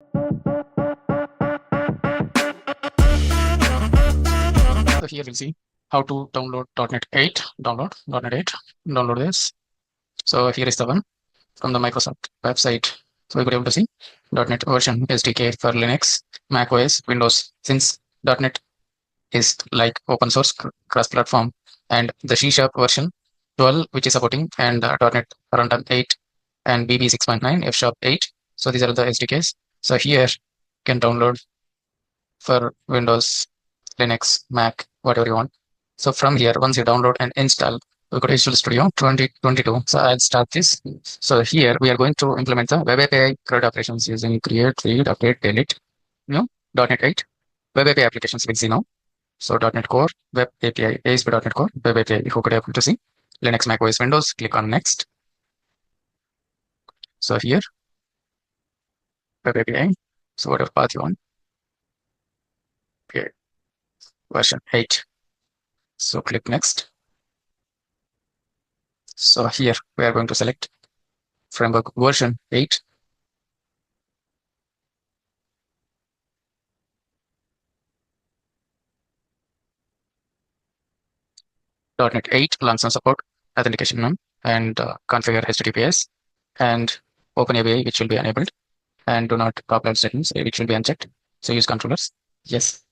So here we'll see how to download .NET 8, .NET 8, download this. So here is the one from the Microsoft website. So we could able to see .NET version SDK for Linux, Mac OS, Windows. Since .NET is like open source cross-platform, and the C# version 12, which is supporting, and .NET Runtime 8 and BB 6.9, F# 8. So these are the SDKs. So here you can download for Windows, Linux, Mac, whatever you want. So from here, once you download and install, we go to Visual Studio 2022. So I'll start this. So here we are going to implement the WebAPI CRUD operations using create, read, update, delete, .NET 8 WebAPI applications with now. So .NET Core, Web API, ASP.NET Core, Web API. You could able to see Linux, Mac OS, Windows. Click on Next. So here, Web API. So whatever path you want. Okay, version 8. So click Next. So here we are going to select framework version 8. .NET 8 long-term support, authentication none, and configure HTTPS, and OpenAPI, which will be enabled, and do not copy statements, which will be unchecked. So use controllers. Yes.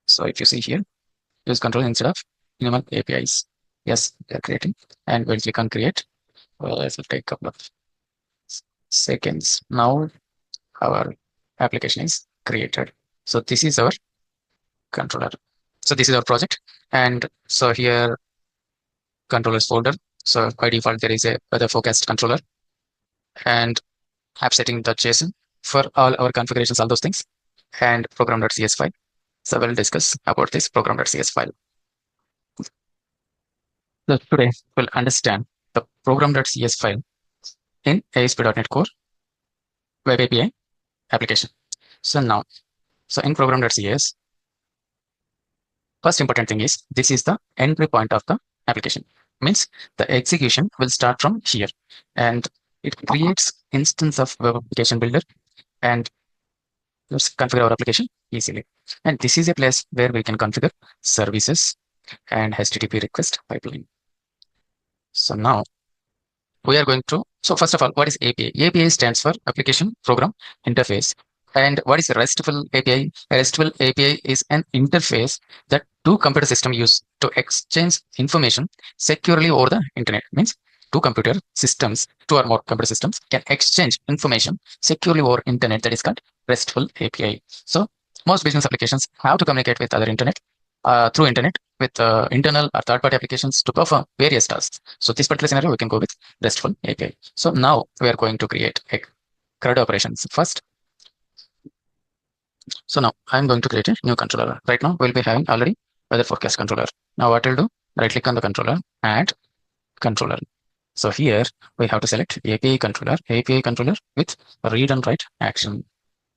So if you see here, use controller instead of minimal APIs. Yes, they are creating, and we'll click on create. Well, it will take a couple of seconds. Now our application is created. So this is our controller. So this is our project, and so here controllers folder. So by default there is a weather forecast controller and app setting.json for all our configurations, all those things, and program.cs file. So we'll discuss about this program.cs file. So today we'll understand the program.cs file in ASP.NET Core Web API application. So now, so in program.cs, first important thing is this is the entry point of the application. Means the execution will start from here, and it creates instance of web application builder, and let's configure our application easily. And this is a place where we can configure services and HTTP request pipeline. So now we are going to, so first of all, what is API? API stands for Application Program Interface. And what is a RESTful API? A RESTful API is an interface that two computer systems use to exchange information securely over the internet. Means two computer systems, two or more computer systems can exchange information securely over internet. That is called RESTful API. So most business applications have to communicate with other internet through internet with internal or third-party applications to perform various tasks. So this particular scenario, we can go with RESTful API. So now we are going to create a CRUD operations first. So now I'm going to create a new controller. Right now we'll be having already weather forecast controller. Now what I'll do, right click on the controller, add controller. So here we have to select API controller with read and write action.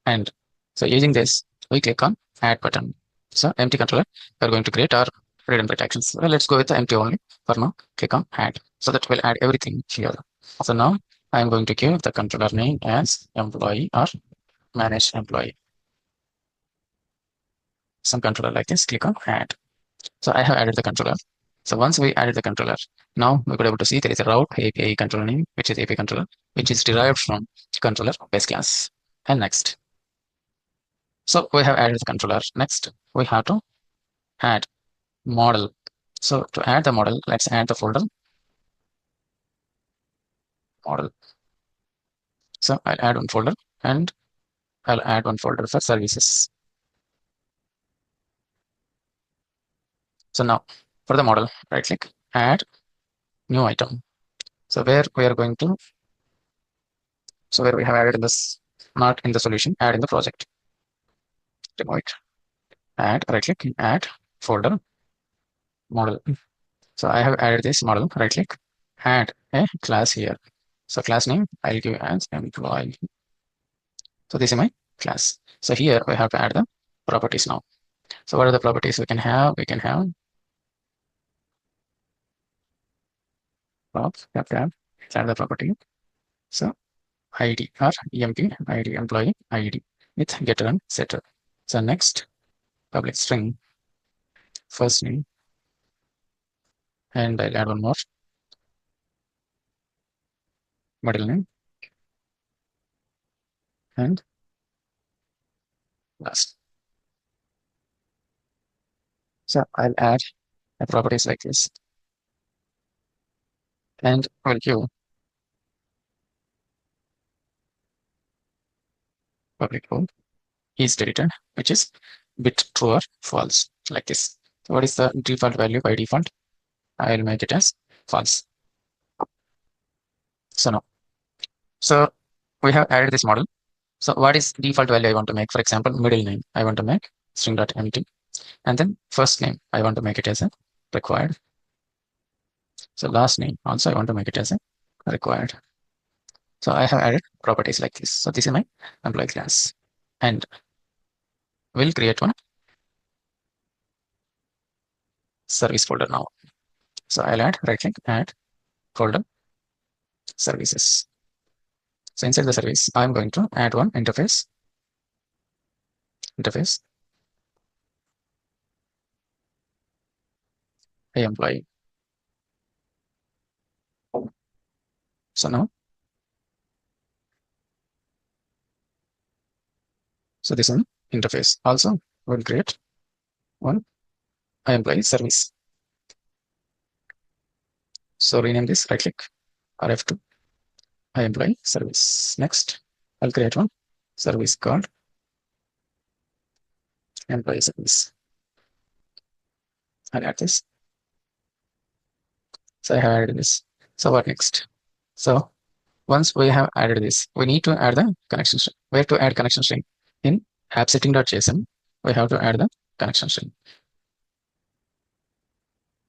And so using this, we click on add button. So empty controller, we're going to create our read and write actions. Well, let's go with the empty only for now. Click on add. So that will add everything here. So now I'm going to give the controller name as employee or manage employee. Some controller like this, click on add. So I have added the controller. So once we added the controller, now we could able to see there is a route API controller name, which is API controller, which is derived from controller base class. And next. So we have added the controller. Next, we have to add model. So to add the model, let's add the folder model. So I'll add one folder and I'll add one folder for services. So now for the model, right click, add new item. So where we are going to, so where we have added in this, not in the solution, add in the project. Remove it. Add, right click, add folder model. So I have added this model, right click, add a class here. So class name I'll give as employee. So this is my class. So here we have to add the properties now. So what are the properties we can have? We can have props, add the property. So ID or emp ID employee ID with getter and setter. So next public string first name, and I'll add one more middle name and last. So I'll add a properties like this, and we'll give public void is deleted, which is bit true or false like this. So what is the default value by default? I'll make it as false. So now, so we have added this model. So what is default value I want to make? For example, middle name, I want to make string.empty, and then first name, I want to make it as a required. So last name also I want to make it as a required. So I have added properties like this. So this is my employee class, and we'll create one service folder now. So I'll add right click, add folder services. So inside the service, I'm going to add one interface a employee. So now, so this one interface also will create one employee service. So rename this, right click or F2 employee service. Next, I'll create one service called employee service. I'll add this. So I have added this. So what next? So once we have added this, we need to add the connection string. Where to add connection string? In app setting.json, we have to add the connection string.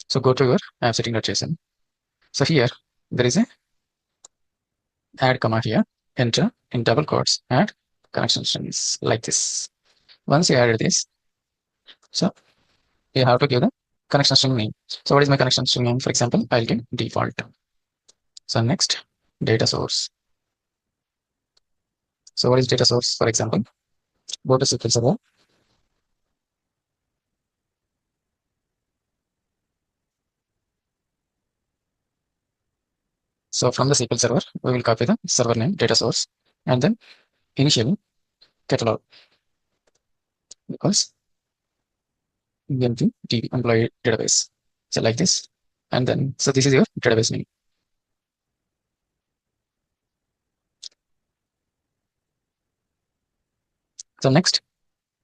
So go to your app setting.json. So here there is a add comma here, enter in double quotes, add connection strings like this. Once you added this, so you have to give the connection string name. So what is my connection string name? For example, I'll give default. So next, data source. So what is data source? For example, go to SQL Server. So from the SQL Server, we will copy the server name, data source, and then initially catalog equals empty DB employee database. So like this, and then so this is your database name. So next,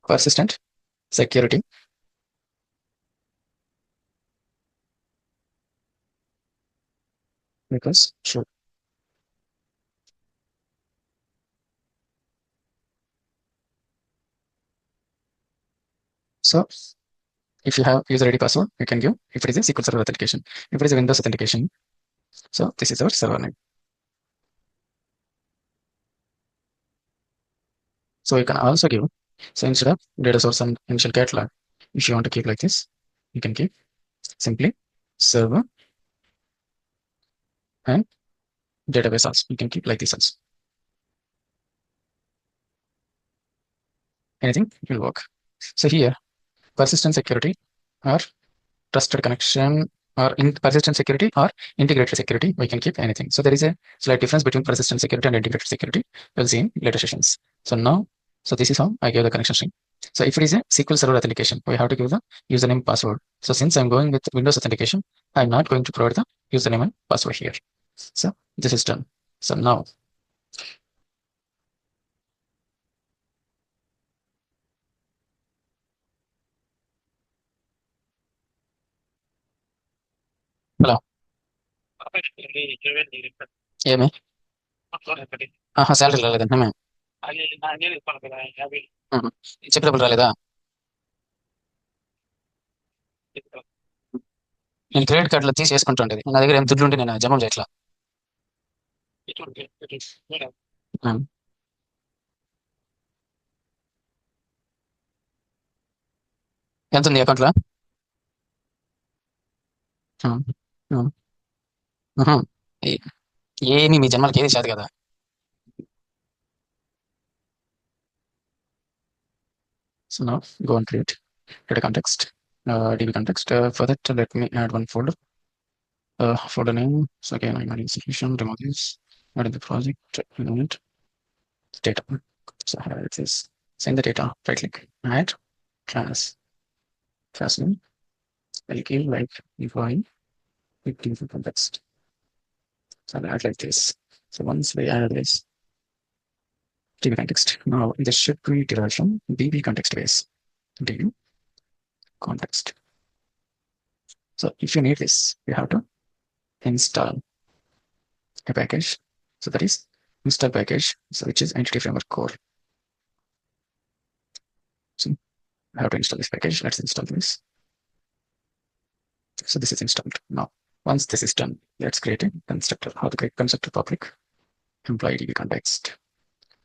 persistent security. Because true. So if you have user ID password, you can give if it is a SQL Server authentication. If it is a Windows authentication, so this is our server name. So you can also give, so instead of data source and initial catalog, if you want to keep like this, you can keep simply server and database also. You can keep like this also. Anything will work. So here, persistent security or trusted connection or in persistent security or integrated security, we can keep anything. So there is a slight difference between persistent security and integrated security. We'll see in later sessions. So now, so this is how I give the connection string. So if it is a SQL Server authentication, we have to give the username password. So since I'm going with Windows authentication, I'm not going to provide the username and password here. So this is done. So now, hello. ఏమి salary రాలేదంటే మేము చెప్పేటప్పుడు రాలేదా నేను credit కార్డులో తీసి వేసుకుంటుండేది నా దగ్గర ఏం దుడ్లు ఉంటే నేను జమ చేయట్లా ఉమ్. ఎంత ఉంది అకౌంట్లో ఏమి మీ జన్మలకి ఏది చేత కదా So now go and create data context, DB context. For that, let me add one folder. Folder name. So again, I'm adding solution, remove this, add in the project, unit, data. So here it is. Send the data, right click, add class name. I'll give like UI with DB context. So I'll add like this. So once we add this DB context, now this should be derived from DB context base. DB context. So if you need this, you have to install a package. So that is install package, so which is Entity Framework Core. So I have to install this package. Let's install this. So this is installed. Now, once this is done, let's create a constructor. How to create constructor public employee DB context.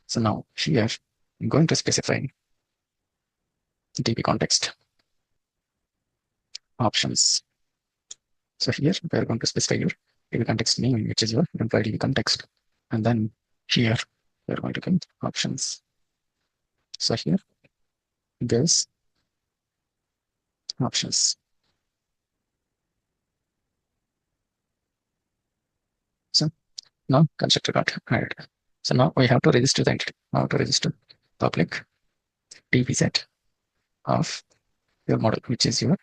So now here I'm going to specify DB context options. So here we are going to specify your DB context name, which is your employee DB context. And then here we are going to get options. So here there's options. So now constructor got hired. So now we have to register the entity. How to register public DB set of your model, which is your,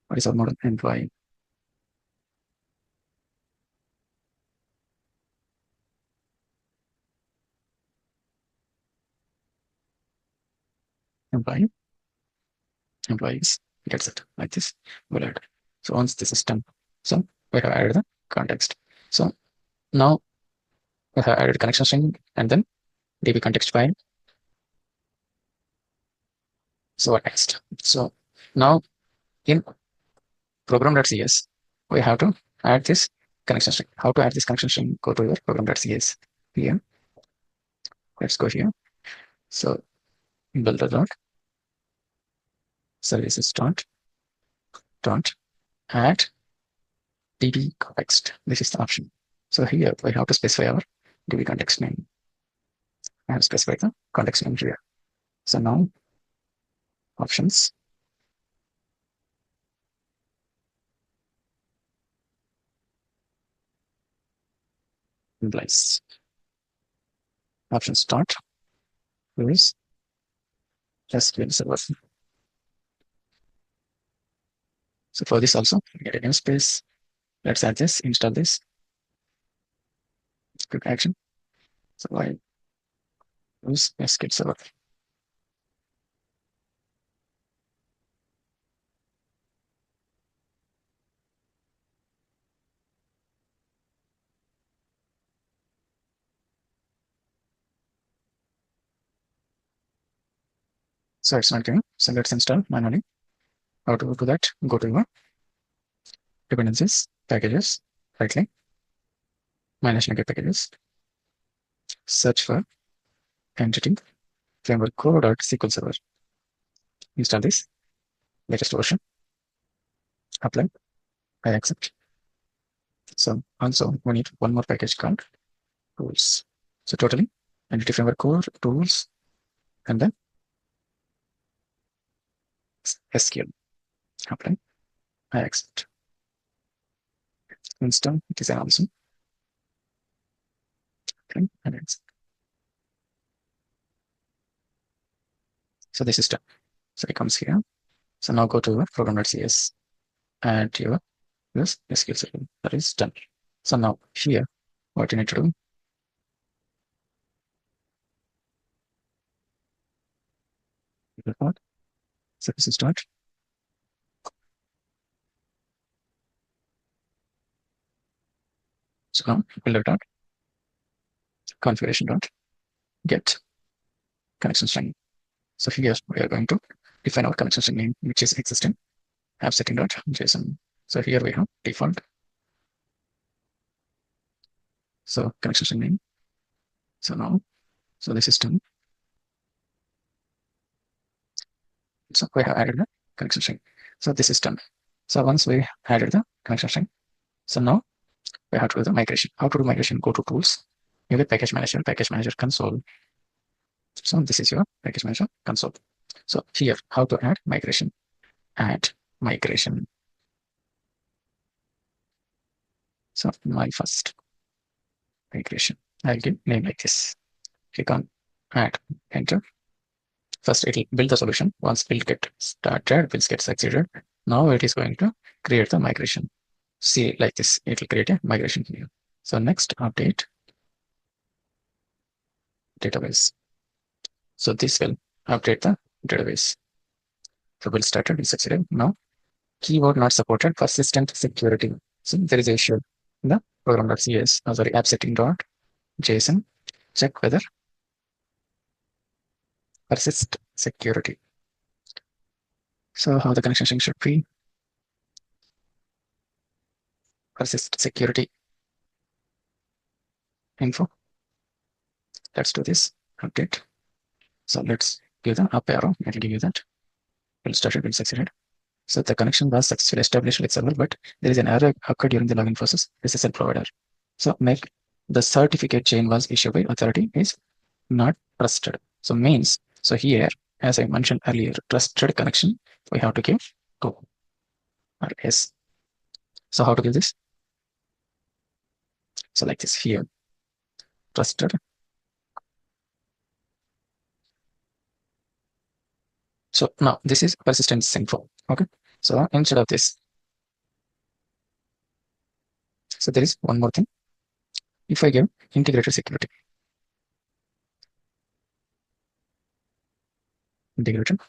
what is our model? Employee. Employee. Employees. Gets it like this. We'll add. So once this is done, so we have added the context. So now we have added connection string and then DB context file. So what next? So now in program.cs, we have to add this connection string. How to add this connection string? Go to your program.cs. Here, let's go here. So builder dot services dot add DB context. This is the option. So here we have to specify our DB context name. I have specified the context name here. So now options. Implies options start use SQL server. So for this also get a namespace. Let's add this, install this. Quick action. So I use SQL server. So it's not giving. So let's install manually. How to do that? Go to your dependencies, packages, right click, manage naked packages, search for entity framework core.sql server. Install this latest version, apply, I accept. So also we need one more package called tools. So totally entity framework core tools and then SQL. Apply, I accept. Install it is also. Okay, and accept. So this is done. So it comes here. So now go to your program.cs and your this SQL server. That is done. So now here, what you need to do. So this is start. So now builder dot configuration dot get connection string. So here we are going to define our connection string name, which is existing app setting dot JSON. So here we have default. So connection string name. So now, so the system. So we have added the connection string. So this is done. So once we added the connection string, so now we have to do the migration. How to do migration? Go to tools. You get package manager console. So this is your package manager console. So here, how to add migration. Add migration. So my first migration. I'll give name like this. Click on add, enter. First it will build the solution. Once build get started, build get succeeded. Now it is going to create the migration. See like this, it will create a migration here. So next update database. So this will update the database. So build started, build succeeded. Now keyword not supported, persistent security. So there is a issue in the program.cs, sorry, app setting.json. Check whether persist security. So how the connection string should be persist security info. Let's do this update. So let's give the up arrow. It will give you that. Will started, will succeeded. So the connection was successfully established with server, but there is an error occurred during the login process. SSL provider. So make the certificate chain was issued by authority is not trusted. So means, so here, as I mentioned earlier, trusted connection, we have to give go or yes. So how to give this? So like this here, trusted. So now this is persistence info. Okay. So instead of this, so there is one more thing. If I give integrated security, integrated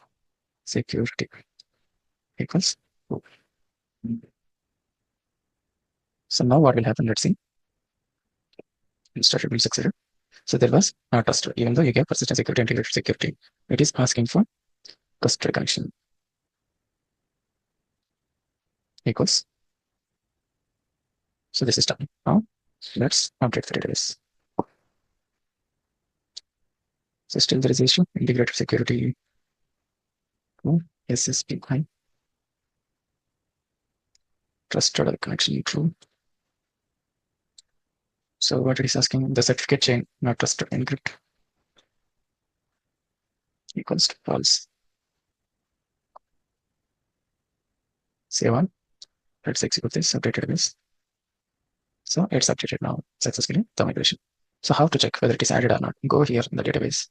security equals true. So now what will happen? Let's see. You started, will succeeded. So there was not trusted, even though you gave persistent security, integrated security. It is asking for trusted connection equals. So this is done. Now let's update the database. So still there is issue. Integrated security. SSPI. Trusted connection true. So what it is asking, the certificate chain not trusted encrypt equals to false. Save on. Let's execute this update database. So it's updated now successfully the migration. So how to check whether it is added or not? Go here in the database.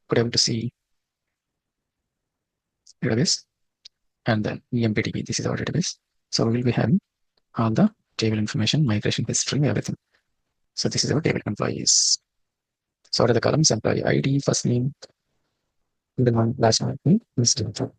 Could able to see database and then empdb. This is our database. So we will be having all the table information, migration history, everything. So this is our table employees. So what are the columns? Employee ID, first name, middle one, last name, Mr.